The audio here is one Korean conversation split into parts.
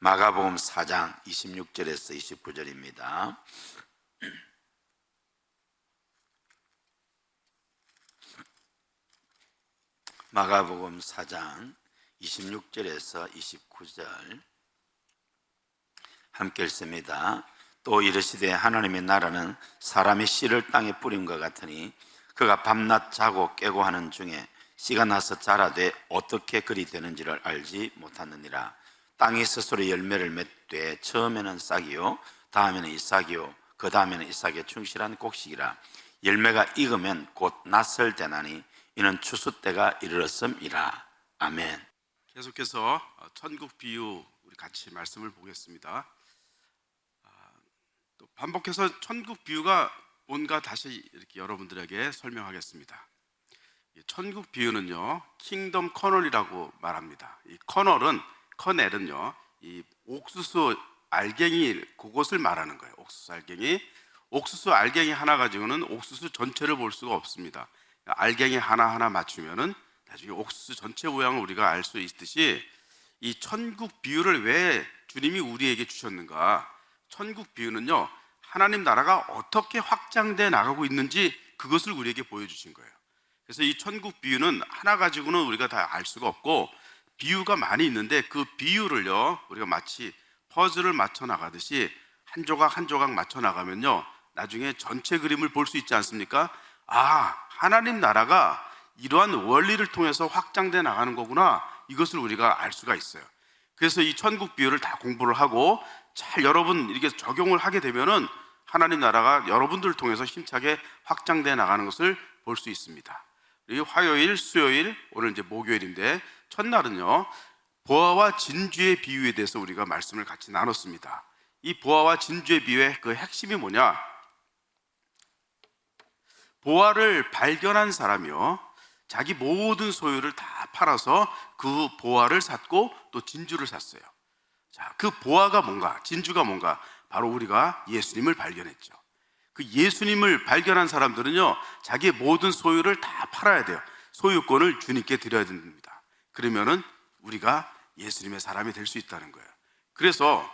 마가복음 4장 26절에서 29절입니다. 마가복음 4장 26절에서 29절 함께 읽습니다. 또 이르시되 하나님의 나라는 사람이 씨를 땅에 뿌림과 같으니 그가 밤낮 자고 깨고 하는 중에 씨가 나서 자라되 어떻게 그리 되는지를 알지 못하느니라. 땅이 스스로 열매를 맺되 처음에는 싹이요 다음에는 이삭이요 그 다음에는 이삭에 충실한 곡식이라. 열매가 익으면 곧 낫을 되나니 이는 추수 때가 이르렀음이라. 아멘. 계속해서 천국 비유 우리 같이 말씀을 보겠습니다. 또 반복해서 천국 비유가 뭔가 다시 이렇게 여러분들에게 설명하겠습니다. 천국 비유는요, 킹덤 커널이라고 말합니다. 이 커넬은요, 이 옥수수 알갱이 그것을 말하는 거예요. 옥수수 알갱이 하나 가지고는 옥수수 전체를 볼 수가 없습니다. 알갱이 하나하나 맞추면은 나중에 옥수수 전체 모양을 우리가 알 수 있듯이 이 천국 비유를 왜 주님이 우리에게 주셨는가? 천국 비유는요, 하나님 나라가 어떻게 확장돼 나가고 있는지 그것을 우리에게 보여주신 거예요. 그래서 이 천국 비유는 하나 가지고는 우리가 다 알 수가 없고 비유가 많이 있는데 그 비유를요, 우리가 마치 퍼즐을 맞춰 나가듯이 한 조각 한 조각 맞춰 나가면요, 나중에 전체 그림을 볼 수 있지 않습니까? 아, 하나님 나라가 이러한 원리를 통해서 확장돼 나가는 거구나, 이것을 우리가 알 수가 있어요. 그래서 이 천국 비유를 다 공부를 하고 잘 여러분 이렇게 적용을 하게 되면은 하나님 나라가 여러분들을 통해서 힘차게 확장돼 나가는 것을 볼 수 있습니다. 이 화요일, 수요일, 오늘 이제 목요일인데 첫날은요, 보아와 진주의 비유에 대해서 우리가 말씀을 같이 나눴습니다. 이 보아와 진주의 비유의 그 핵심이 뭐냐? 보아를 발견한 사람이요, 자기 모든 소유를 다 팔아서 그 보아를 샀고 또 진주를 샀어요. 자, 그 보아가 뭔가, 진주가 뭔가, 바로 우리가 예수님을 발견했죠. 그 예수님을 발견한 사람들은요, 자기의 모든 소유를 다 팔아야 돼요. 소유권을 주님께 드려야 됩니다. 그러면은 우리가 예수님의 사람이 될 수 있다는 거예요. 그래서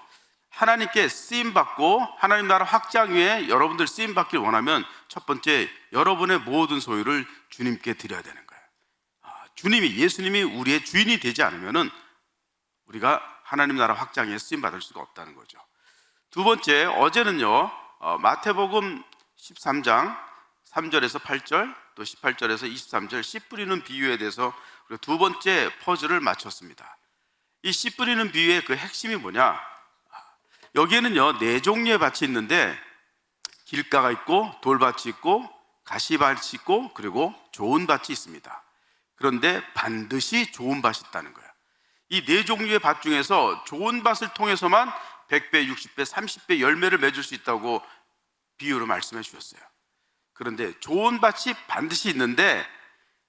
하나님께 쓰임받고 하나님 나라 확장 위에 여러분들 쓰임받길 원하면 첫 번째, 여러분의 모든 소유를 주님께 드려야 되는 거예요. 예수님이 우리의 주인이 되지 않으면은 우리가 하나님 나라 확장에 쓰임받을 수가 없다는 거죠. 두 번째, 어제는요, 마태복음 13장 3절에서 8절 또 18절에서 23절 씨 뿌리는 비유에 대해서 우리가 두 번째 퍼즐을 맞췄습니다. 이 씨 뿌리는 비유의 그 핵심이 뭐냐? 여기에는요, 네 종류의 밭이 있는데 길가가 있고 돌밭이 있고 가시밭이 있고 그리고 좋은 밭이 있습니다. 그런데 반드시 좋은 밭이 있다는 거예요. 이 네 종류의 밭 중에서 좋은 밭을 통해서만 100배, 60배, 30배 열매를 맺을 수 있다고 비유로 말씀해 주셨어요. 그런데 좋은 밭이 반드시 있는데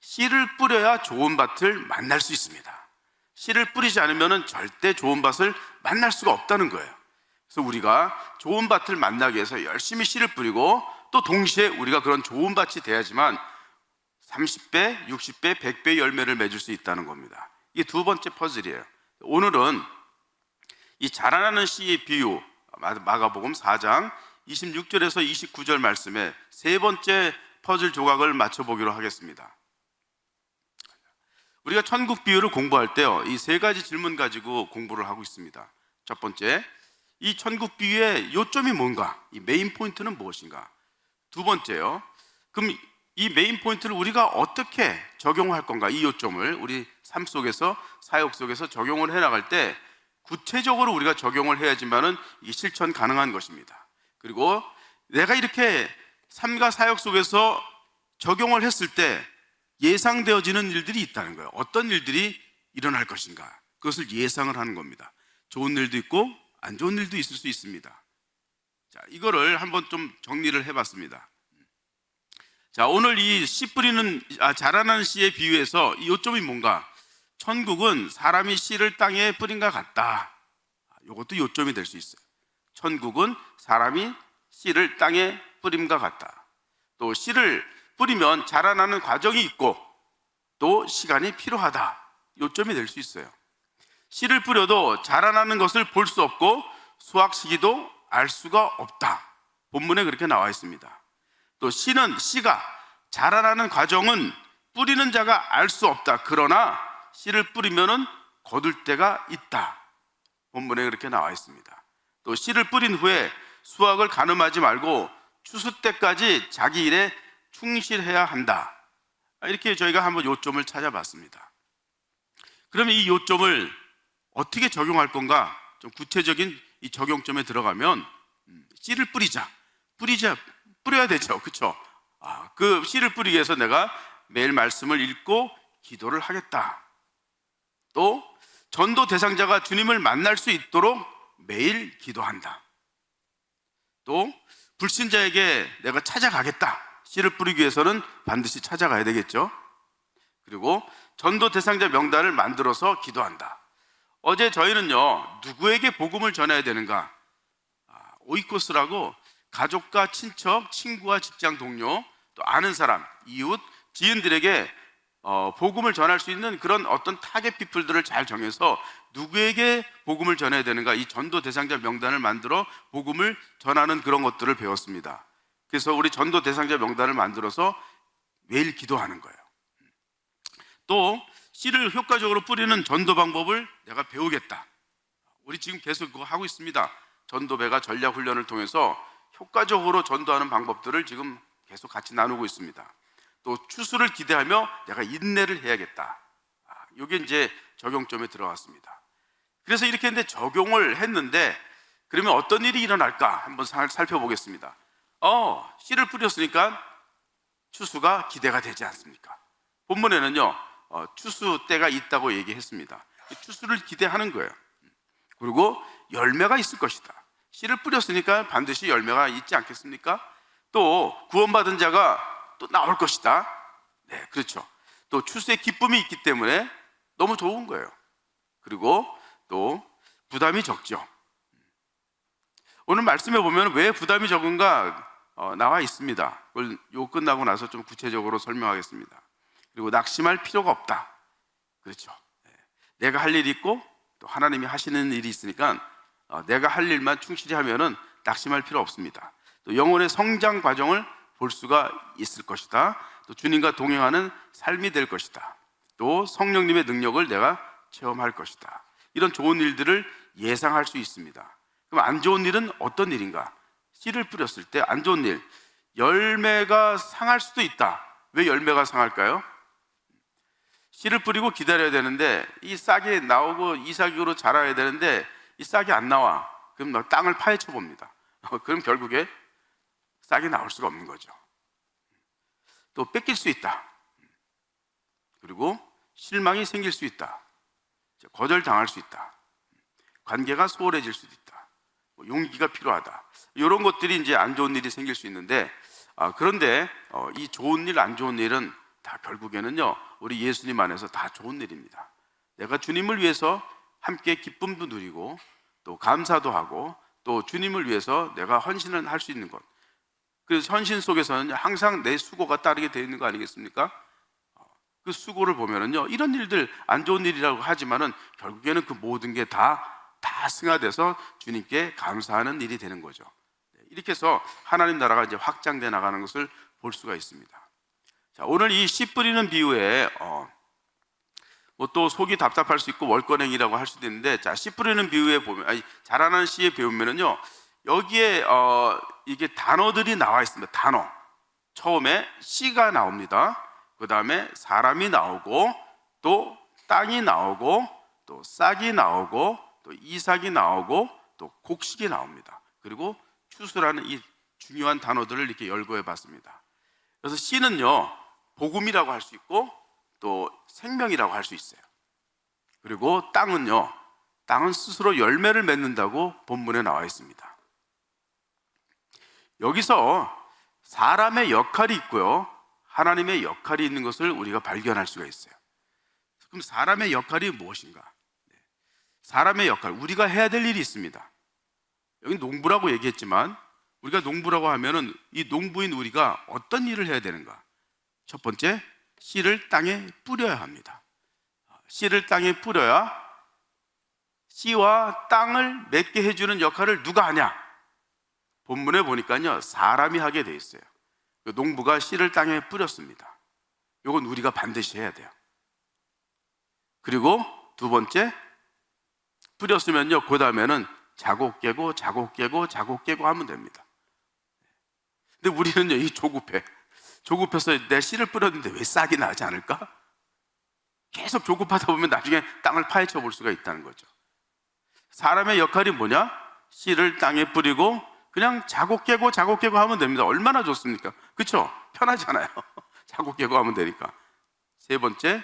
씨를 뿌려야 좋은 밭을 만날 수 있습니다. 씨를 뿌리지 않으면 절대 좋은 밭을 만날 수가 없다는 거예요. 그래서 우리가 좋은 밭을 만나기 위해서 열심히 씨를 뿌리고 또 동시에 우리가 그런 좋은 밭이 돼야지만 30배, 60배, 100배 열매를 맺을 수 있다는 겁니다. 이게 두 번째 퍼즐이에요. 오늘은 이 자라나는 씨의 비유, 마가복음 4장 26절에서 29절 말씀에 세 번째 퍼즐 조각을 맞춰보기로 하겠습니다. 우리가 천국 비유를 공부할 때요, 이 세 가지 질문 가지고 공부를 하고 있습니다. 첫 번째, 이 천국 비유의 요점이 뭔가? 이 메인 포인트는 무엇인가? 두 번째요, 그럼 이 메인 포인트를 우리가 어떻게 적용할 건가? 이 요점을 우리 삶 속에서, 사역 속에서 적용을 해나갈 때 구체적으로 우리가 적용을 해야지만은 이게 실천 가능한 것입니다. 그리고 내가 이렇게 삶과 사역 속에서 적용을 했을 때 예상되어지는 일들이 있다는 거예요. 어떤 일들이 일어날 것인가? 그것을 예상을 하는 겁니다. 좋은 일도 있고 안 좋은 일도 있을 수 있습니다. 자, 이거를 한번 좀 정리를 해봤습니다. 자, 오늘 이 씨 뿌리는, 자라나는 씨의 비유에서 이 요점이 뭔가? 천국은 사람이 씨를 땅에 뿌린과 같다. 이것도 요점이 될 수 있어요. 천국은 사람이 씨를 땅에 뿌림과 같다. 또 씨를 뿌리면 자라나는 과정이 있고 또 시간이 필요하다. 요점이 될 수 있어요. 씨를 뿌려도 자라나는 것을 볼 수 없고 수확 시기도 알 수가 없다. 본문에 그렇게 나와 있습니다. 또 씨가 자라나는 과정은 뿌리는 자가 알 수 없다. 그러나 씨를 뿌리면은 거둘 때가 있다. 본문에 그렇게 나와 있습니다. 또 씨를 뿌린 후에 수확을 가늠하지 말고 추수 때까지 자기 일에 충실해야 한다. 이렇게 저희가 한번 요점을 찾아봤습니다. 그러면 이 요점을 어떻게 적용할 건가? 좀 구체적인 이 적용점에 들어가면 씨를 뿌려야 되죠. 그렇죠? 그 씨를 뿌리기 위해서 내가 매일 말씀을 읽고 기도를 하겠다. 또 전도 대상자가 주님을 만날 수 있도록 매일 기도한다. 또 불신자에게 내가 찾아가겠다. 씨를 뿌리기 위해서는 반드시 찾아가야 되겠죠. 그리고 전도 대상자 명단을 만들어서 기도한다. 어제 저희는요, 누구에게 복음을 전해야 되는가? 오이코스라고 가족과 친척, 친구와 직장 동료, 또 아는 사람, 이웃, 지인들에게 복음을 전할 수 있는 그런 어떤 타겟 피플들을 잘 정해서 누구에게 복음을 전해야 되는가, 이 전도 대상자 명단을 만들어 복음을 전하는 그런 것들을 배웠습니다. 그래서 우리 전도 대상자 명단을 만들어서 매일 기도하는 거예요. 또 씨를 효과적으로 뿌리는 전도 방법을 내가 배우겠다. 우리 지금 계속 그거 하고 있습니다. 전도배가 전략 훈련을 통해서 효과적으로 전도하는 방법들을 지금 계속 같이 나누고 있습니다. 또 추수를 기대하며 내가 인내를 해야겠다. 이게 이제 적용점에 들어갔습니다. 그래서 이렇게 했는데 적용을 했는데 그러면 어떤 일이 일어날까 한번 살펴보겠습니다. 씨를 뿌렸으니까 추수가 기대가 되지 않습니까? 본문에는요, 추수 때가 있다고 얘기했습니다. 추수를 기대하는 거예요. 그리고 열매가 있을 것이다. 씨를 뿌렸으니까 반드시 열매가 있지 않겠습니까? 또 구원받은 자가 또 나올 것이다. 네, 그렇죠. 또 추수의 기쁨이 있기 때문에 너무 좋은 거예요. 그리고 또 부담이 적죠. 오늘 말씀해 보면 왜 부담이 적은가 나와 있습니다. 그걸 요 끝나고 나서 좀 구체적으로 설명하겠습니다. 그리고 낙심할 필요가 없다. 그렇죠. 내가 할 일이 있고 또 하나님이 하시는 일이 있으니까 내가 할 일만 충실히 하면은 낙심할 필요 없습니다. 또 영혼의 성장 과정을 볼 수가 있을 것이다. 또 주님과 동행하는 삶이 될 것이다. 또 성령님의 능력을 내가 체험할 것이다. 이런 좋은 일들을 예상할 수 있습니다. 그럼 안 좋은 일은 어떤 일인가? 씨를 뿌렸을 때 안 좋은 일, 열매가 상할 수도 있다. 왜 열매가 상할까요? 씨를 뿌리고 기다려야 되는데 이 싹이 나오고 이삭으로 자라야 되는데 이 싹이 안 나와. 그럼 땅을 파헤쳐 봅니다. 그럼 결국에 싹이 나올 수가 없는 거죠. 또 뺏길 수 있다. 그리고 실망이 생길 수 있다. 거절당할 수 있다. 관계가 소홀해질 수도 있다. 용기가 필요하다. 이런 것들이 이제 안 좋은 일이 생길 수 있는데 그런데 이 좋은 일, 안 좋은 일은 다 결국에는요, 우리 예수님 안에서 다 좋은 일입니다. 내가 주님을 위해서 함께 기쁨도 누리고 또 감사도 하고 또 주님을 위해서 내가 헌신을 할 수 있는 것. 그래서 헌신 속에서는 항상 내 수고가 따르게 되어 있는 거 아니겠습니까? 그 수고를 보면은요, 이런 일들 안 좋은 일이라고 하지만은 결국에는 그 모든 게 다 승화돼서 주님께 감사하는 일이 되는 거죠. 이렇게 해서 하나님 나라가 이제 확장돼 나가는 것을 볼 수가 있습니다. 자, 오늘 이 씨 뿌리는 비유에 뭐 또 속이 답답할 수 있고 월권행이라고 할 수도 있는데, 자, 씨 뿌리는 비유에 보면 자라나는 씨에 배우면은요, 여기에 이게 단어들이 나와 있습니다. 단어. 처음에 씨가 나옵니다. 그 다음에 사람이 나오고 또 땅이 나오고 또 싹이 나오고 또 이삭이 나오고 또 곡식이 나옵니다. 그리고 추수라는 이 중요한 단어들을 이렇게 열거해 봤습니다. 그래서 씨는요, 복음이라고 할 수 있고 또 생명이라고 할 수 있어요. 그리고 땅은요, 땅은 스스로 열매를 맺는다고 본문에 나와 있습니다. 여기서 사람의 역할이 있고요, 하나님의 역할이 있는 것을 우리가 발견할 수가 있어요. 그럼 사람의 역할이 무엇인가? 사람의 역할, 우리가 해야 될 일이 있습니다. 여기 농부라고 얘기했지만 우리가 농부라고 하면은 이 농부인 우리가 어떤 일을 해야 되는가? 첫 번째, 씨를 땅에 뿌려야 합니다. 씨를 땅에 뿌려야 씨와 땅을 맺게 해주는 역할을 누가 하냐? 본문에 보니까요, 사람이 하게 돼 있어요. 농부가 씨를 땅에 뿌렸습니다. 이건 우리가 반드시 해야 돼요. 그리고 두 번째, 뿌렸으면요, 그 다음에는 자고 깨고 하면 됩니다. 근데 우리는요, 이 조급해서 내 씨를 뿌렸는데 왜 싹이 나지 않을까? 계속 조급하다 보면 나중에 땅을 파헤쳐 볼 수가 있다는 거죠. 사람의 역할이 뭐냐? 씨를 땅에 뿌리고 그냥 자고 깨고 하면 됩니다. 얼마나 좋습니까? 그렇죠? 편하잖아요. 자고 깨고 하면 되니까. 세 번째,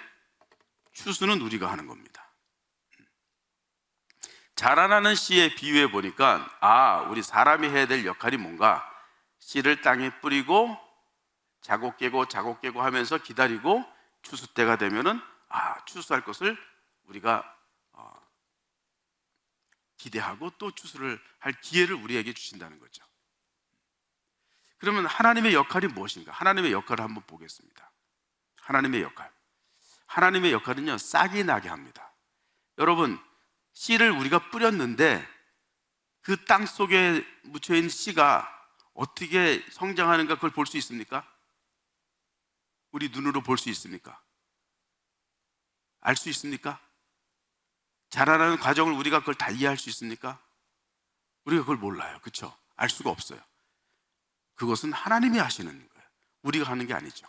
추수는 우리가 하는 겁니다. 자라나는 씨의 비유해 보니까 우리 사람이 해야 될 역할이 뭔가? 씨를 땅에 뿌리고 자고 깨고 하면서 기다리고 추수 때가 되면은 추수할 것을 우리가 기대하고 또 추수를 할 기회를 우리에게 주신다는 거죠. 그러면 하나님의 역할이 무엇인가? 하나님의 역할을 한번 보겠습니다. 하나님의 역할은요, 싹이 나게 합니다. 여러분, 씨를 우리가 뿌렸는데 그 땅 속에 묻혀있는 씨가 어떻게 성장하는가 그걸 볼 수 있습니까? 우리 눈으로 볼 수 있습니까? 알 수 있습니까? 자라나는 과정을 우리가 그걸 다 이해할 수 있습니까? 우리가 그걸 몰라요. 그렇죠? 알 수가 없어요. 그것은 하나님이 하시는 거예요. 우리가 하는 게 아니죠.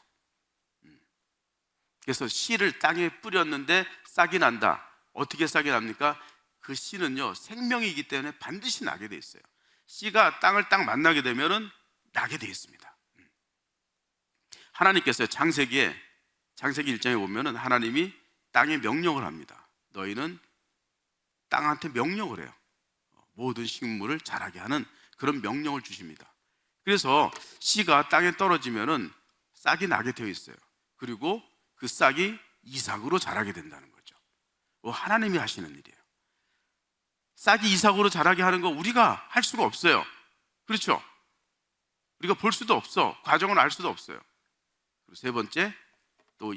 그래서 씨를 땅에 뿌렸는데 싹이 난다. 어떻게 싹이 납니까? 그 씨는요, 생명이기 때문에 반드시 나게 돼 있어요. 씨가 땅을 딱 만나게 되면은 나게 돼 있습니다. 하나님께서 창세기 1장에 보면은 하나님이 땅에 명령을 합니다. 너희는 땅한테 명령을 해요. 모든 식물을 자라게 하는 그런 명령을 주십니다. 그래서 씨가 땅에 떨어지면은 싹이 나게 되어 있어요. 그리고 그 싹이 이삭으로 자라게 된다는 거죠. 하나님이 하시는 일이에요. 싹이 이삭으로 자라게 하는 거 우리가 할 수가 없어요. 그렇죠? 우리가 볼 수도 없어. 과정을 알 수도 없어요. 그리고 세 번째, 또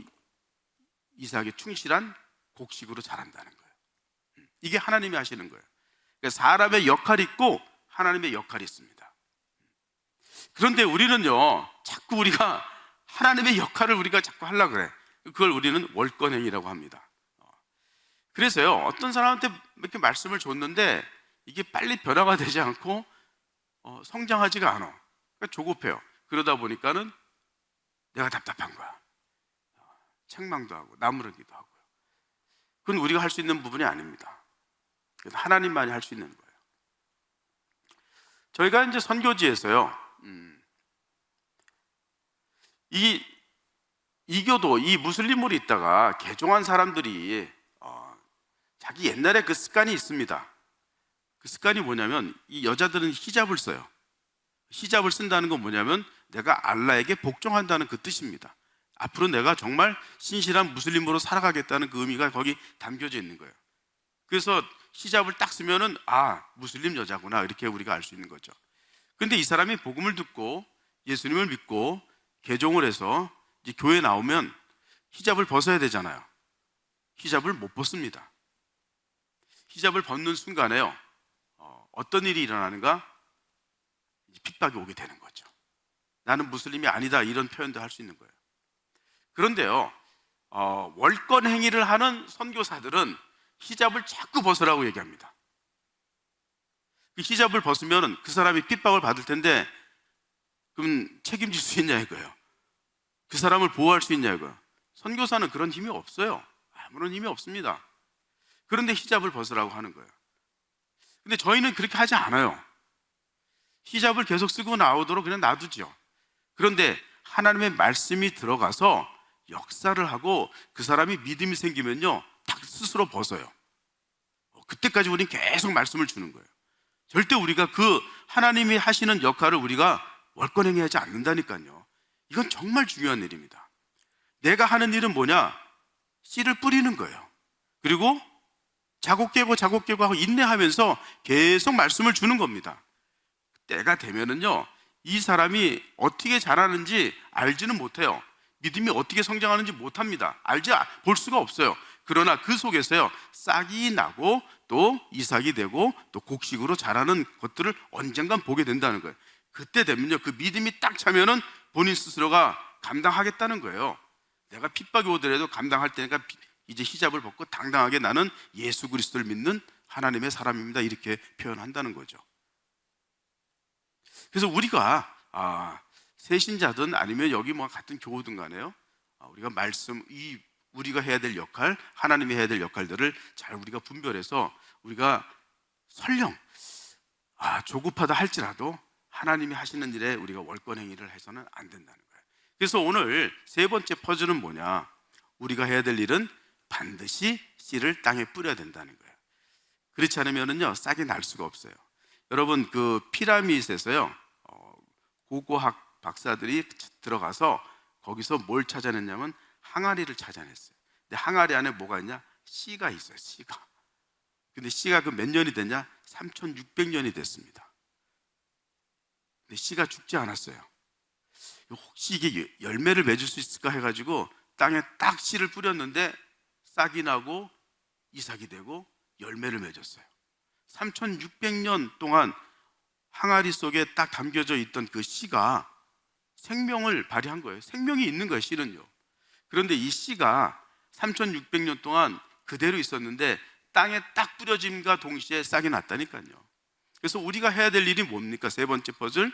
이삭이 충실한 곡식으로 자란다는 거예요. 이게 하나님이 하시는 거예요. 그러니까 사람의 역할이 있고 하나님의 역할이 있습니다. 그런데 우리는요, 자꾸 우리가 하나님의 역할을 우리가 자꾸 하려고 그래. 그걸 우리는 월권행위라고 합니다. 그래서요, 어떤 사람한테 이렇게 말씀을 줬는데 이게 빨리 변화가 되지 않고 성장하지가 않아. 그러니까 조급해요. 그러다 보니까는 내가 답답한 거야. 책망도 하고 나무르기도 하고요. 그건 우리가 할 수 있는 부분이 아닙니다. 하나님만이 할 수 있는 거예요. 저희가 이제 선교지에서요, 이교도 이 무슬림으로 있다가 개종한 사람들이 자기 옛날에 그 습관이 있습니다. 그 습관이 뭐냐면 이 여자들은 히잡을 써요. 히잡을 쓴다는 건 뭐냐면 내가 알라에게 복종한다는 그 뜻입니다. 앞으로 내가 정말 신실한 무슬림으로 살아가겠다는 그 의미가 거기 담겨져 있는 거예요. 그래서 히잡을 딱 쓰면은 무슬림 여자구나 이렇게 우리가 알 수 있는 거죠. 근데 이 사람이 복음을 듣고 예수님을 믿고 개종을 해서 이제 교회에 나오면 히잡을 벗어야 되잖아요. 히잡을 못 벗습니다. 히잡을 벗는 순간에요, 어떤 일이 일어나는가? 핍박이 오게 되는 거죠. 나는 무슬림이 아니다 이런 표현도 할 수 있는 거예요. 그런데요, 월권 행위를 하는 선교사들은 히잡을 자꾸 벗으라고 얘기합니다. 그 히잡을 벗으면 그 사람이 핍박을 받을 텐데 그럼 책임질 수 있냐 이거예요. 그 사람을 보호할 수 있냐 이거예요. 선교사는 그런 힘이 없어요. 아무런 힘이 없습니다. 그런데 히잡을 벗으라고 하는 거예요. 근데 저희는 그렇게 하지 않아요. 히잡을 계속 쓰고 나오도록 그냥 놔두죠. 그런데 하나님의 말씀이 들어가서 역사를 하고 그 사람이 믿음이 생기면요, 딱 스스로 벗어요. 그때까지 우리는 계속 말씀을 주는 거예요. 절대 우리가 그 하나님이 하시는 역할을 우리가 월권행위하지 않는다니까요. 이건 정말 중요한 일입니다. 내가 하는 일은 뭐냐? 씨를 뿌리는 거예요. 그리고 자고 깨고 하고 인내하면서 계속 말씀을 주는 겁니다. 때가 되면은요, 이 사람이 어떻게 자라는지 알지는 못해요. 믿음이 어떻게 성장하는지 못합니다. 볼 수가 없어요. 그러나 그 속에서요, 싹이 나고 또 또 이삭이 되고 또 곡식으로 자라는 것들을 언젠간 보게 된다는 거예요. 그때 되면요, 그 믿음이 딱 차면은 본인 스스로가 감당하겠다는 거예요. 내가 핍박이 오더라도 감당할 테니까 이제 히잡을 벗고 당당하게 나는 예수 그리스도를 믿는 하나님의 사람입니다, 이렇게 표현한다는 거죠. 그래서 우리가 새신자든 아니면 여기 뭐 같은 교우든 간에요, 우리가 우리가 해야 될 역할, 하나님이 해야 될 역할들을 잘 우리가 분별해서 우리가 설령 조급하다 할지라도 하나님이 하시는 일에 우리가 월권행위를 해서는 안 된다는 거예요. 그래서 오늘 세 번째 퍼즐은 뭐냐? 우리가 해야 될 일은 반드시 씨를 땅에 뿌려야 된다는 거예요. 그렇지 않으면은요, 싹이 날 수가 없어요. 여러분, 그 피라미드에서요, 고고학 박사들이 들어가서 거기서 뭘 찾아냈냐면 항아리를 찾아냈어요. 근데 항아리 안에 뭐가 있냐? 씨가 있어요, 씨가. 근데 씨가 그 몇 년이 됐냐? 3600년이 됐습니다. 근데 씨가 죽지 않았어요. 혹시 이게 열매를 맺을 수 있을까 해가지고 땅에 딱 씨를 뿌렸는데 싹이 나고 이삭이 되고 열매를 맺었어요. 3600년 동안 항아리 속에 딱 담겨져 있던 그 씨가 생명을 발휘한 거예요. 생명이 있는 거예요, 씨는요. 그런데 이 씨가 3600년 동안 그대로 있었는데 땅에 딱 뿌려짐과 동시에 싹이 났다니까요. 그래서 우리가 해야 될 일이 뭡니까? 세 번째 퍼즐,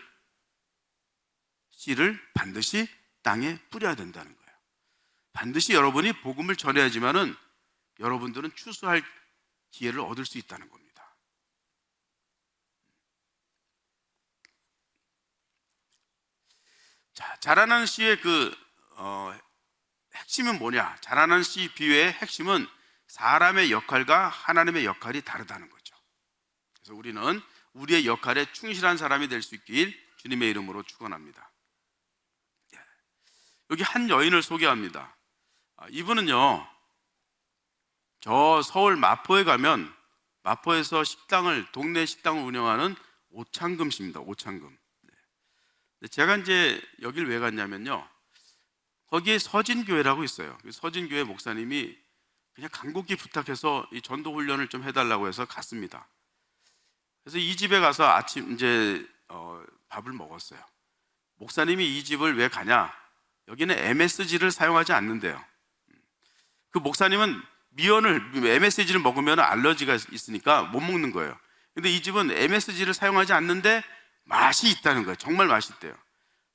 씨를 반드시 땅에 뿌려야 된다는 거예요. 반드시 여러분이 복음을 전해야지만은 여러분들은 추수할 기회를 얻을 수 있다는 겁니다. 자, 자라나는 씨의 핵심은 뭐냐? 자라나는 씨 비유의 핵심은 사람의 역할과 하나님의 역할이 다르다는 거죠. 그래서 우리는 우리의 역할에 충실한 사람이 될 수 있길 주님의 이름으로 축원합니다. 여기 한 여인을 소개합니다. 이분은요, 저 서울 마포에 가면 마포에서 동네 식당을 운영하는 오창금 씨입니다. 오창금. 제가 이제 여길 왜 갔냐면요, 거기에 서진교회라고 있어요. 서진교회 목사님이 그냥 간곡히 부탁해서 이 전도 훈련을 좀 해달라고 해서 갔습니다. 그래서 이 집에 가서 아침 이제 밥을 먹었어요. 목사님이 이 집을 왜 가냐? 여기는 MSG를 사용하지 않는데요. 그 목사님은 MSG를 먹으면 알러지가 있으니까 못 먹는 거예요. 근데 이 집은 MSG를 사용하지 않는데 맛이 있다는 거예요. 정말 맛있대요.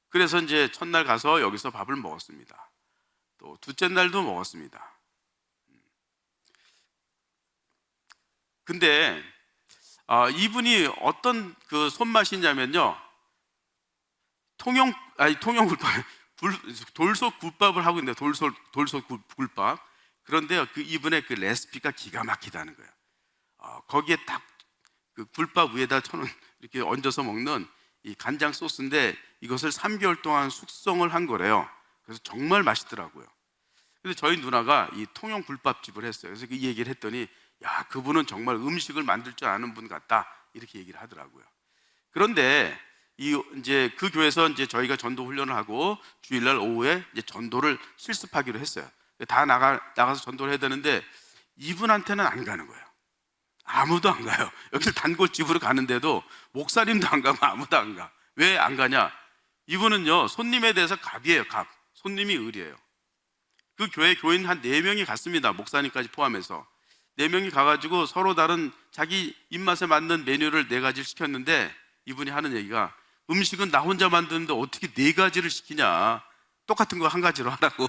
그래서 이제 첫날 가서 여기서 밥을 먹었습니다. 또 둘째 날도 먹었습니다. 근데 이분이 어떤 그 손맛이냐면요, 통영굴밥, 돌솥국밥을 하고 있는데 돌솥국밥. 그런데요, 그 이분의 그 레시피가 기가 막히다는 거예요. 거기에 딱 그 굴밥 위에다 이렇게 얹어서 먹는 이 간장 소스인데 이것을 3개월 동안 숙성을 한 거래요. 그래서 정말 맛있더라고요. 근데 저희 누나가 이 통영굴밥집을 했어요. 그래서 그 얘기를 했더니, 야, 그분은 정말 음식을 만들 줄 아는 분 같다, 이렇게 얘기를 하더라고요. 그런데 이제 그 교회에서 이제 저희가 전도 훈련을 하고 주일날 오후에 이제 전도를 실습하기로 했어요. 다 나가서 전도를 해야 되는데 이분한테는 안 가는 거예요. 아무도 안 가요. 여기서 단골집으로 가는데도 목사님도 안 가고 아무도 안 가. 왜 안 가냐? 이분은요, 손님에 대해서 갑이에요, 갑. 손님이 을이에요. 그 교회 교인 한 4명이 갔습니다. 목사님까지 포함해서 4명이 가가지고 서로 다른 자기 입맛에 맞는 메뉴를 4가지를 시켰는데 이분이 하는 얘기가, 음식은 나 혼자 만드는데 어떻게 4가지를 시키냐, 똑같은 거 1가지로 하라고.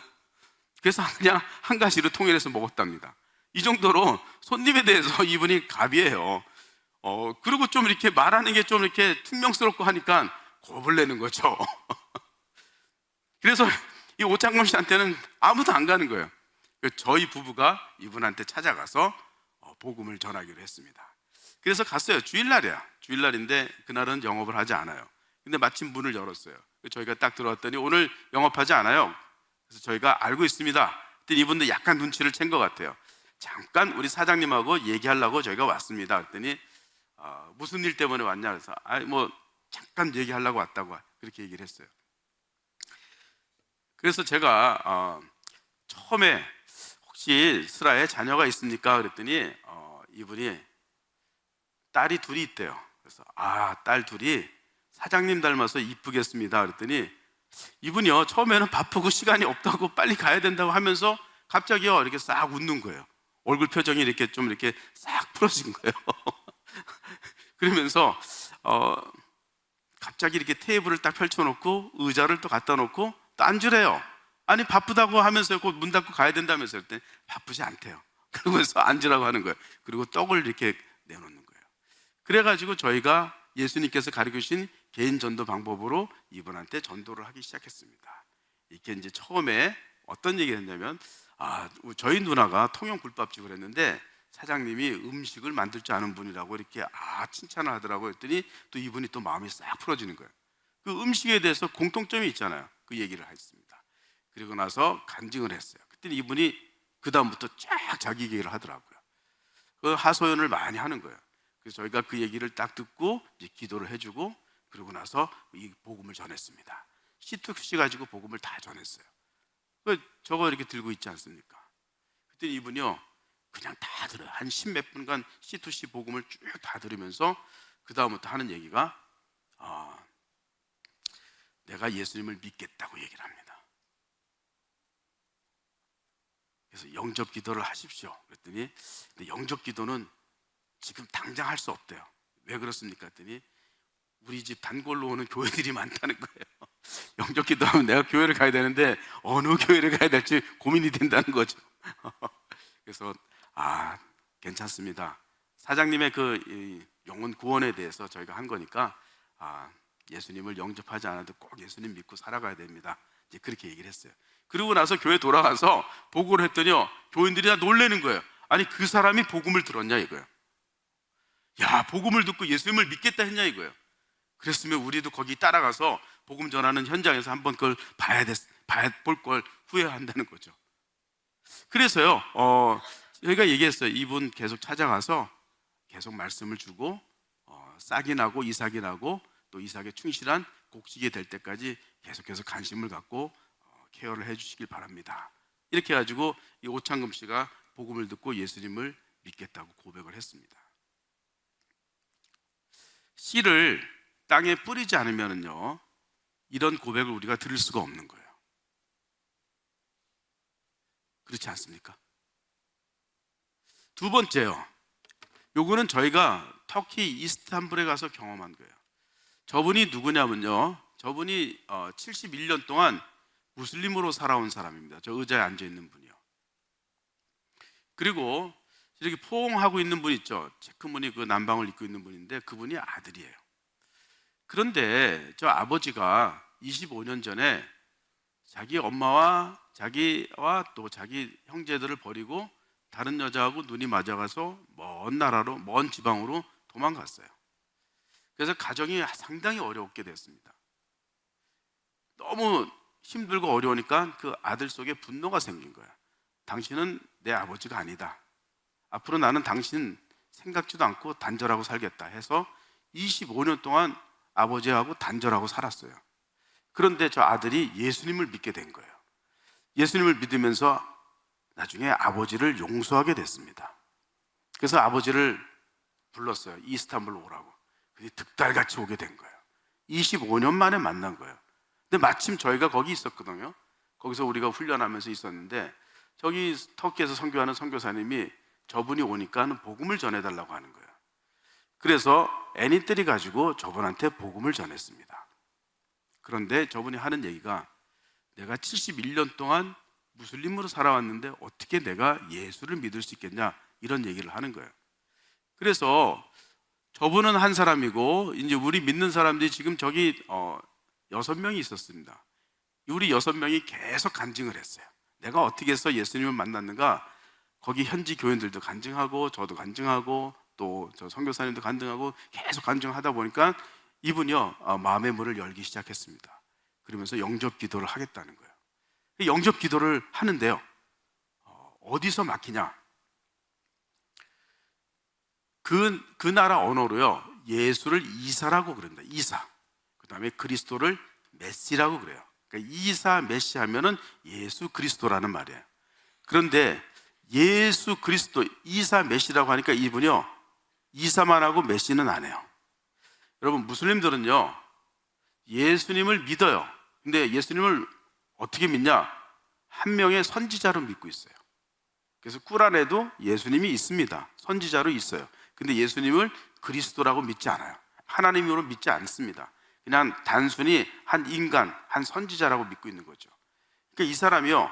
그래서 그냥 1가지로 통일해서 먹었답니다. 이 정도로 손님에 대해서 이분이 갑이에요. 그리고 좀 이렇게 말하는 게 좀 이렇게 퉁명스럽고 하니까 겁을 내는 거죠. 그래서 이 오창금 씨한테는 아무도 안 가는 거예요. 저희 부부가 이분한테 찾아가서 복음을 전하기로 했습니다. 그래서 갔어요. 주일날인데 그날은 영업을 하지 않아요. 근데 마침 문을 열었어요. 저희가 딱 들어왔더니 오늘 영업하지 않아요. 그래서 저희가 알고 있습니다. 그랬더니 이분도 약간 눈치를 챈 것 같아요. 잠깐 우리 사장님하고 얘기하려고 저희가 왔습니다. 그랬더니 무슨 일 때문에 왔냐 그래서 뭐 잠깐 얘기하려고 왔다고 그렇게 얘기를 했어요. 그래서 제가 처음에 혹시 슬아에 자녀가 있습니까? 그랬더니 이분이 딸이 둘이 있대요. 그래서 딸 둘이 사장님 닮아서 이쁘겠습니다 그랬더니 이분이요 처음에는 바쁘고 시간이 없다고 빨리 가야 된다고 하면서 갑자기요 이렇게 싹 웃는 거예요. 얼굴 표정이 이렇게 좀 이렇게 싹 풀어진 거예요. 그러면서 갑자기 이렇게 테이블을 딱 펼쳐놓고 의자를 또 갖다 놓고 또 앉으래요. 아니 바쁘다고 하면서 곧 문 닫고 가야 된다면서 그랬더니 바쁘지 않대요. 그러면서 앉으라고 하는 거예요. 그리고 떡을 이렇게 내놓는 거예요. 그래가지고 저희가 예수님께서 가르치신 개인 전도 방법으로 이분한테 전도를 하기 시작했습니다. 이게 이제 처음에 어떤 얘기를 했냐면 저희 누나가 통영 굴밥집을 했는데 사장님이 음식을 만들 줄 아는 분이라고 이렇게 칭찬을 하더라고요. 했더니 또 이분이 또 마음이 싹 풀어지는 거예요. 그 음식에 대해서 공통점이 있잖아요. 그 얘기를 했습니다. 그리고 나서 간증을 했어요. 그랬더니 이분이 그 다음부터 쫙 자기 얘기를 하더라고요. 그 하소연을 많이 하는 거예요. 그래서 저희가 그 얘기를 딱 듣고 이제 기도를 해주고 그러고 나서 이 복음을 전했습니다. C2C 가지고 복음을 다 전했어요. 저거 이렇게 들고 있지 않습니까? 그랬더니 이분이요 그냥 다 들어요. 한 10몇 분간 C2C 복음을 쭉 다 들으면서 그 다음부터 하는 얘기가 내가 예수님을 믿겠다고 얘기를 합니다. 그래서 영접 기도를 하십시오. 그랬더니 근데 영접 기도는 지금 당장 할 수 없대요. 왜 그렇습니까? 했더니 우리 집 단골로 오는 교회들이 많다는 거예요. 영접 기도하면 내가 교회를 가야 되는데 어느 교회를 가야 될지 고민이 된다는 거죠. 그래서 괜찮습니다. 사장님의 그 영혼 구원에 대해서 저희가 한 거니까 예수님을 영접하지 않아도 꼭 예수님 믿고 살아가야 됩니다. 이제 그렇게 얘기를 했어요. 그러고 나서 교회 돌아가서 보고를 했더니요 교인들이 다 놀라는 거예요. 아니 그 사람이 복음을 들었냐 이거예요. 야 복음을 듣고 예수님을 믿겠다 했냐 이거예요. 그랬으면 우리도 거기 따라가서 복음 전하는 현장에서 한번 그걸 볼 걸 후회한다는 거죠. 그래서요 저희가 얘기했어요. 이분 계속 찾아가서 계속 말씀을 주고 싹이 나고 이삭이 나고 또 이삭에 충실한 곡식이 될 때까지 계속해서 관심을 갖고 케어를 해주시길 바랍니다. 이렇게 해가지고 이 오창금 씨가 복음을 듣고 예수님을 믿겠다고 고백을 했습니다. 씨를 땅에 뿌리지 않으면요 이런 고백을 우리가 들을 수가 없는 거예요. 그렇지 않습니까? 두 번째요. 요거는 저희가 터키 이스탄불에 가서 경험한 거예요. 저분이 누구냐면요. 저분이 71년 동안 무슬림으로 살아온 사람입니다. 저 의자에 앉아 있는 분이요. 그리고 이렇게 포옹하고 있는 분 있죠. 체크무늬 그 남방을 입고 있는 분인데 그분이 아들이에요. 그런데 저 아버지가 25년 전에 자기 엄마와 자기와 또 자기 형제들을 버리고 다른 여자하고 눈이 맞아가서 먼 나라로 먼 지방으로 도망갔어요. 그래서 가정이 상당히 어렵게 됐습니다. 너무 힘들고 어려우니까 그 아들 속에 분노가 생긴 거예요. 당신은 내 아버지가 아니다. 앞으로 나는 당신 생각지도 않고 단절하고 살겠다 해서 25년 동안 아버지하고 단절하고 살았어요. 그런데 저 아들이 예수님을 믿게 된 거예요. 예수님을 믿으면서 나중에 아버지를 용서하게 됐습니다. 그래서 아버지를 불렀어요. 이스탄불로 오라고. 그게 득달같이 오게 된 거예요. 25년 만에 만난 거예요. 근데 마침 저희가 거기 있었거든요. 거기서 우리가 훈련하면서 있었는데 저기 터키에서 선교하는 선교사님이 저분이 오니까 복음을 전해달라고 하는 거예요. 그래서 애니들이 가지고 저분한테 복음을 전했습니다. 그런데 저분이 하는 얘기가 내가 71년 동안 무슬림으로 살아왔는데 어떻게 내가 예수를 믿을 수 있겠냐 이런 얘기를 하는 거예요. 그래서 저분은 한 사람이고 이제 우리 믿는 사람들이 지금 저기 6명이 있었습니다. 우리 6명이 계속 간증을 했어요. 내가 어떻게 해서 예수님을 만났는가. 거기 현지 교인들도 간증하고 저도 간증하고 또 저 선교사님도 간증하고 계속 간증하다 보니까 이분이요 마음의 문을 열기 시작했습니다. 그러면서 영접 기도를 하겠다는 거예요. 영접 기도를 하는데요 어디서 막히냐. 그 나라 언어로요 예수를 이사라고 그럽니다. 이사. 그 다음에 그리스도를 메시라고 그래요. 그러니까 이사 메시 하면은 예수 그리스도라는 말이에요. 그런데 예수 그리스도 이사 메시라고 하니까 이분이요 이사만 하고 메시는 안 해요. 여러분, 무슬림들은요, 예수님을 믿어요. 근데 예수님을 어떻게 믿냐? 한 명의 선지자로 믿고 있어요. 그래서 꾸란에도 예수님이 있습니다. 선지자로 있어요. 근데 예수님을 그리스도라고 믿지 않아요. 하나님으로 믿지 않습니다. 그냥 단순히 한 인간, 한 선지자라고 믿고 있는 거죠. 그러니까 이 사람이요,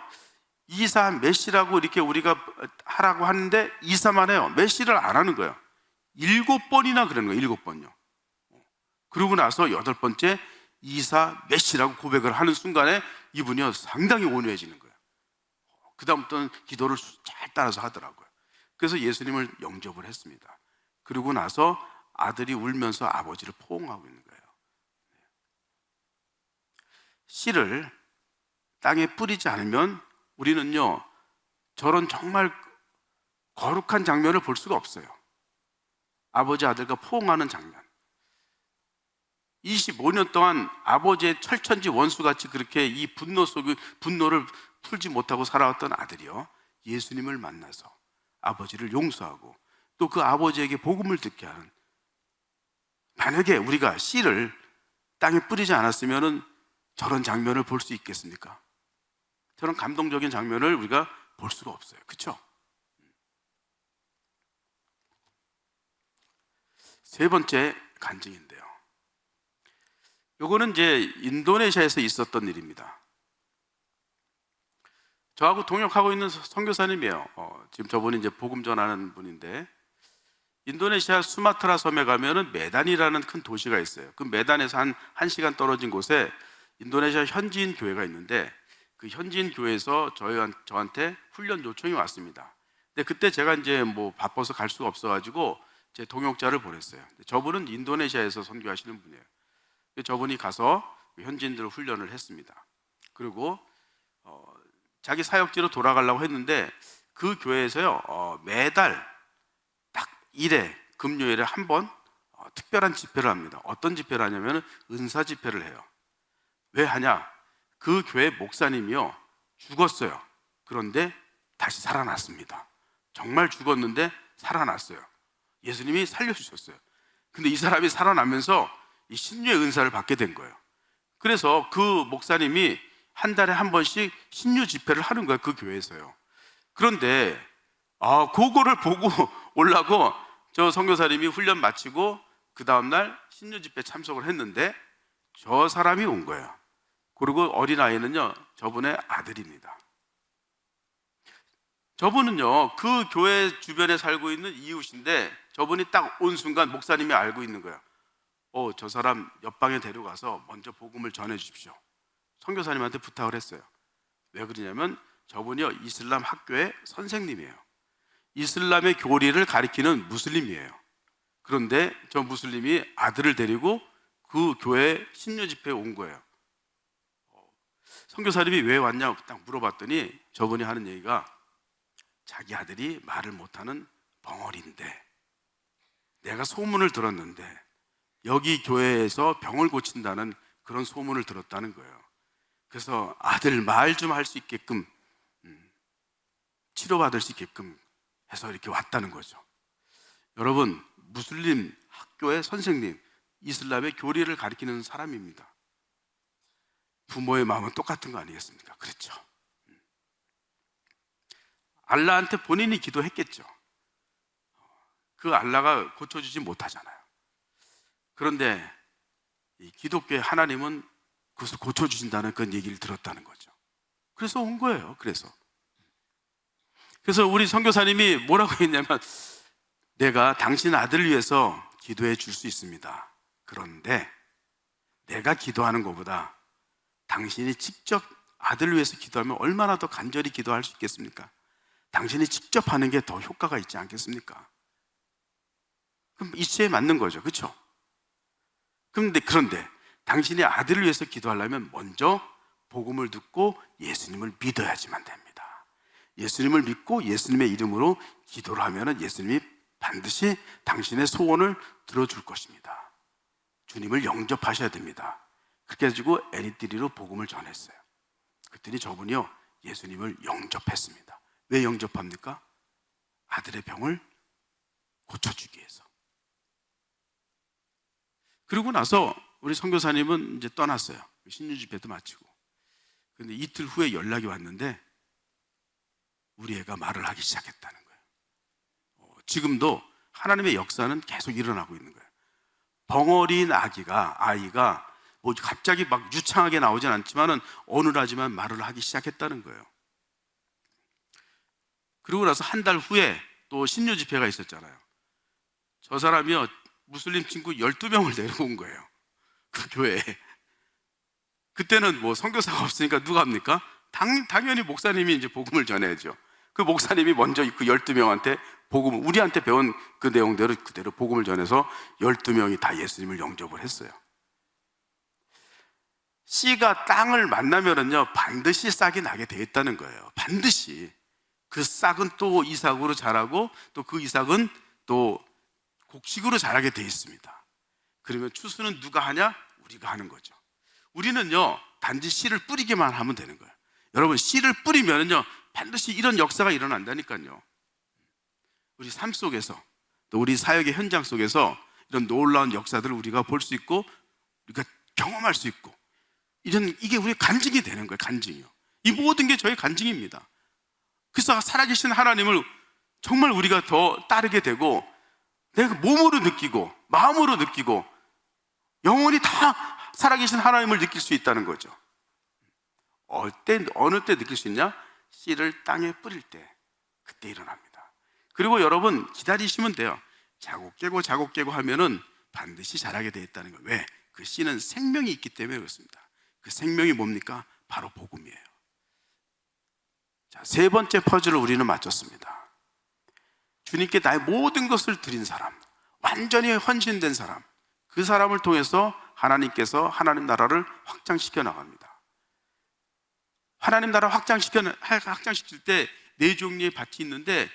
이사 메시라고 이렇게 우리가 하라고 하는데 이사만 해요. 메시를 안 하는 거예요. 7번이나 그러는 거예요. 7번요. 그러고 나서 8번째 이사 메시라고 고백을 하는 순간에 이분이요, 상당히 온유해지는 거예요. 그 다음부터는 기도를 잘 따라서 하더라고요. 그래서 예수님을 영접을 했습니다. 그러고 나서 아들이 울면서 아버지를 포옹하고 있는 거예요. 씨를 땅에 뿌리지 않으면 우리는요, 저런 정말 거룩한 장면을 볼 수가 없어요. 아버지 아들과 포옹하는 장면. 25년 동안 아버지의 철천지 원수같이 그렇게 이 분노를 풀지 못하고 살아왔던 아들이요, 예수님을 만나서 아버지를 용서하고 또 그 아버지에게 복음을 듣게 하는, 만약에 우리가 씨를 땅에 뿌리지 않았으면 저런 장면을 볼 수 있겠습니까? 저런 감동적인 장면을 우리가 볼 수가 없어요. 그렇죠? 세 번째 간증인데요, 요거는 이제 인도네시아에서 있었던 일입니다. 저하고 동역하고 있는 선교사님이에요. 지금 저분이 이제 복음 전하는 분인데, 인도네시아 수마트라 섬에 가면은 메단이라는 큰 도시가 있어요. 그 메단에서 한 1시간 떨어진 곳에 인도네시아 현지인 교회가 있는데, 그 현지인 교회에서 저한테 훈련 요청이 왔습니다. 근데 그때 제가 이제 뭐 바빠서 갈 수가 없어가지고 제 동역자를 보냈어요. 저분은 인도네시아에서 선교하시는 분이에요. 저분이 가서 현지인들 훈련을 했습니다. 그리고 자기 사역지로 돌아가려고 했는데 그 교회에서요, 매달 딱 1회 금요일에 한 번 특별한 집회를 합니다. 어떤 집회를 하냐면 은사 집회를 해요. 왜 하냐? 그 교회 목사님이요, 죽었어요. 그런데 다시 살아났습니다. 정말 죽었는데 살아났어요. 예수님이 살려주셨어요. 근데 이 사람이 살아나면서 이 신유의 은사를 받게 된 거예요. 그래서 그 목사님이 한 달에 한 번씩 신유 집회를 하는 거예요, 그 교회에서요. 그런데 그거를 보고 오려고 저 선교사님이 훈련 마치고 그 다음날 신유 집회 참석을 했는데 저 사람이 온 거예요. 그리고 어린아이는요, 저분의 아들입니다. 저분은요, 그 교회 주변에 살고 있는 이웃인데 저분이 딱 온 순간 목사님이 알고 있는 거예요. 저 사람 옆방에 데려가서 먼저 복음을 전해 주십시오. 선교사님한테 부탁을 했어요. 왜 그러냐면 저분이요, 이슬람 학교의 선생님이에요. 이슬람의 교리를 가리키는 무슬림이에요. 그런데 저 무슬림이 아들을 데리고 그 교회 신유 집회에 온 거예요. 선교사님이 왜 왔냐고 딱 물어봤더니 저분이 하는 얘기가, 자기 아들이 말을 못하는 벙어리인데 내가 소문을 들었는데 여기 교회에서 병을 고친다는 그런 소문을 들었다는 거예요. 그래서 아들 말 좀 할 수 있게끔, 치료받을 수 있게끔 해서 이렇게 왔다는 거죠. 여러분, 무슬림 학교의 선생님, 이슬람의 교리를 가리키는 사람입니다. 부모의 마음은 똑같은 거 아니겠습니까? 그렇죠. 알라한테 본인이 기도했겠죠. 그 알라가 고쳐주지 못하잖아요. 그런데 이 기독교의 하나님은 그것을 고쳐주신다는 그런 얘기를 들었다는 거죠. 그래서 온 거예요. 그래서 우리 선교사님이 뭐라고 했냐면, 내가 당신 아들을 위해서 기도해 줄 수 있습니다. 그런데 내가 기도하는 것보다 당신이 직접 아들을 위해서 기도하면 얼마나 더 간절히 기도할 수 있겠습니까? 당신이 직접 하는 게 더 효과가 있지 않겠습니까? 그럼 이치에 맞는 거죠. 그렇죠? 그런데 당신이 아들을 위해서 기도하려면 먼저 복음을 듣고 예수님을 믿어야지만 됩니다. 예수님을 믿고 예수님의 이름으로 기도를 하면 예수님이 반드시 당신의 소원을 들어줄 것입니다. 주님을 영접하셔야 됩니다. 그렇게 해가지고 에리트리로 복음을 전했어요. 그랬더니 저분이요, 예수님을 영접했습니다. 왜 영접합니까? 아들의 병을 고쳐주기 위해서. 그러고 나서 우리 선교사님은 이제 떠났어요. 신유 집회도 마치고. 근데 이틀 후에 연락이 왔는데 우리 애가 말을 하기 시작했다는 거예요. 지금도 하나님의 역사는 계속 일어나고 있는 거예요. 벙어린 아이가 뭐 갑자기 막 유창하게 나오진 않지만은 어눌하지만 말을 하기 시작했다는 거예요. 그러고 나서 한 달 후에 또 신유 집회가 있었잖아요. 저 사람이요, 무슬림 친구 12명을 데려온 거예요. 그 교회에. 그때는 뭐 선교사가 없으니까 누가 합니까? 당연히 목사님이 이제 복음을 전해야죠. 그 목사님이 먼저 그 12명한테 우리한테 배운 그 내용대로 그대로 복음을 전해서 12명이 다 예수님을 영접을 했어요. 씨가 땅을 만나면은요, 반드시 싹이 나게 돼 있다는 거예요. 반드시. 그 싹은 또 이삭으로 자라고 또 그 이삭은 또 곡식으로 자라게 돼 있습니다. 그러면 추수는 누가 하냐? 우리가 하는 거죠. 우리는요, 단지 씨를 뿌리기만 하면 되는 거예요. 여러분, 씨를 뿌리면은요, 반드시 이런 역사가 일어난다니까요. 우리 삶 속에서 또 우리 사역의 현장 속에서 이런 놀라운 역사들을 우리가 볼 수 있고 우리가 경험할 수 있고 이게 우리의 간증이 되는 거예요. 간증이요. 이 모든 게 저의 간증입니다. 그래서 살아계신 하나님을 정말 우리가 더 따르게 되고 내가 몸으로 느끼고 마음으로 느끼고 영원히 다 살아계신 하나님을 느낄 수 있다는 거죠. 어느 때 느낄 수 있냐? 씨를 땅에 뿌릴 때, 그때 일어납니다. 그리고 여러분 기다리시면 돼요. 자고 깨고 하면은 반드시 자라게 돼 있다는 거예요. 왜? 그 씨는 생명이 있기 때문에 그렇습니다. 그 생명이 뭡니까? 바로 복음이에요. 자, 세 번째 퍼즐을 우리는 맞췄습니다. 주님께 나의 모든 것을 드린 사람, 완전히 헌신된 사람, 그 사람을 통해서 하나님께서 하나님 나라를 확장시켜 나갑니다. 하나님 나라 확장시킬 때 네 종류의 밭이 있는데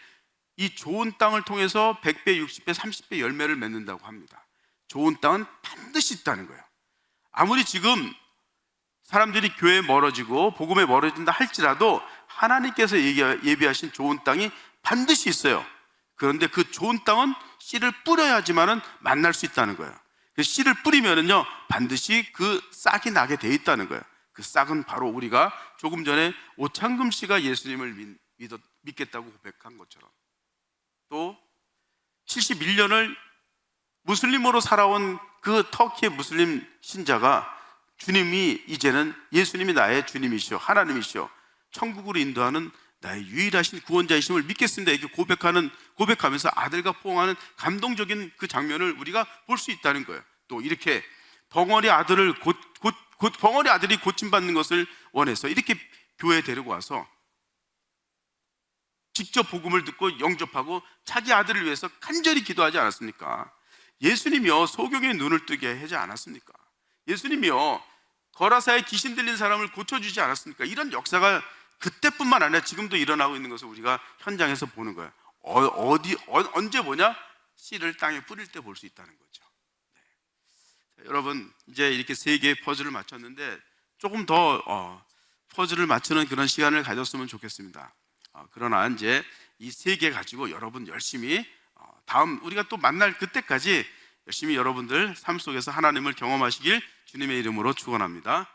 이 좋은 땅을 통해서 100배, 60배, 30배 열매를 맺는다고 합니다. 좋은 땅은 반드시 있다는 거예요. 아무리 지금 사람들이 교회에 멀어지고 복음에 멀어진다 할지라도 하나님께서 예비하신 좋은 땅이 반드시 있어요. 그런데 그 좋은 땅은 씨를 뿌려야지만은 만날 수 있다는 거예요. 그 씨를 뿌리면은요, 반드시 그 싹이 나게 돼 있다는 거예요. 그 싹은 바로 우리가 조금 전에 오창금 씨가 예수님을 믿겠다고 고백한 것처럼, 또 71년을 무슬림으로 살아온 그 터키의 무슬림 신자가 주님이 이제는 예수님이 나의 주님이시오, 하나님이시오, 천국으로 인도하는 나의 유일하신 구원자이심을 믿겠습니다, 이렇게 고백하면서 아들과 포옹하는 감동적인 그 장면을 우리가 볼 수 있다는 거예요. 또 이렇게 벙어리 아들이 고침받는 것을 원해서 이렇게 교회에 데리고 와서 직접 복음을 듣고 영접하고 자기 아들을 위해서 간절히 기도하지 않았습니까? 예수님이요, 소경의 눈을 뜨게 하지 않았습니까? 예수님이요, 거라사에 귀신 들린 사람을 고쳐주지 않았습니까? 이런 역사가 그때뿐만 아니라 지금도 일어나고 있는 것을 우리가 현장에서 보는 거예요. 언제 보냐? 씨를 땅에 뿌릴 때 볼 수 있다는 거죠. 네. 자, 여러분, 이제 이렇게 세 개의 퍼즐을 맞췄는데 조금 더 퍼즐을 맞추는 그런 시간을 가졌으면 좋겠습니다. 그러나 이제 이 세 개 가지고 여러분 열심히 다음 우리가 또 만날 그때까지 열심히 여러분들 삶 속에서 하나님을 경험하시길 주님의 이름으로 축원합니다.